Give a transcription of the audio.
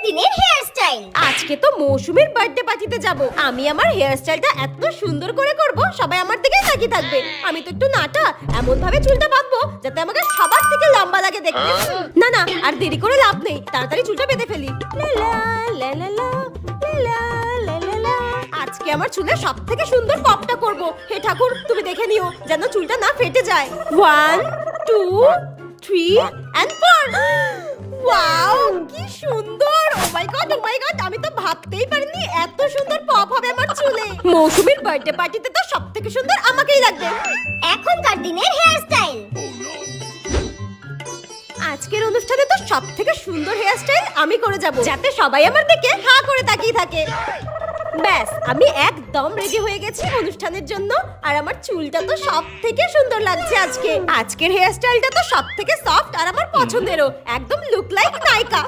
দিনের hair style. আজকে তো মৌসুমীর বার্থডে পার্টিতে যাব। আমি আমার হেয়ার স্টাইলটা এত সুন্দর করে করব, সবাই আমার দিকেই তাকিয়ে থাকবে। আমি তো একটু নাটা, এমন ভাবে চুলটা বাঁধবো যাতে আমাকে সবার থেকে লম্বা লাগে দেখতে। না না, আর দেরি করে লাভ নেই, তাড়াতাড়ি চুলটা বেঁধে ফেলি। লা লা লা লা লা লা লা লা। আজকে আমার চুলে সব থেকে সুন্দর পপটা করব। হে ঠাকুর, তুমি দেখে নিও যেন চুলটা না ফেটে যায়। 1 2 3 and 4। ওয়াও, কি সুন্দর! ও মাই গড, ও মাই গড, আমি তো ভাবতেই পারিনি এত সুন্দর পপ হবে আমার চুলে। মৌসুমীর বার্থডে পার্টিতে তো সবথেকে সুন্দর আমাকেই লাগবে। এখনকার দিনের হেয়ার স্টাইল। আজকের অনুষ্ঠানে তো সবথেকে সুন্দর হেয়ার স্টাইল আমি করে যাব, যাতে সবাই আমার দিকে হা করে তাকিয়ে থাকে। ব্যাস, আমি একদম রেডি হয়ে গেছি অনুষ্ঠানের জন্য। আর আমার চুলটা তো সবথেকে সুন্দর লাগছে আজকে। আজকের হেয়ার স্টাইলটা তো সবথেকে সফট আর আমার পছন্দেরও, একদম লুক লাইক নায়িকা।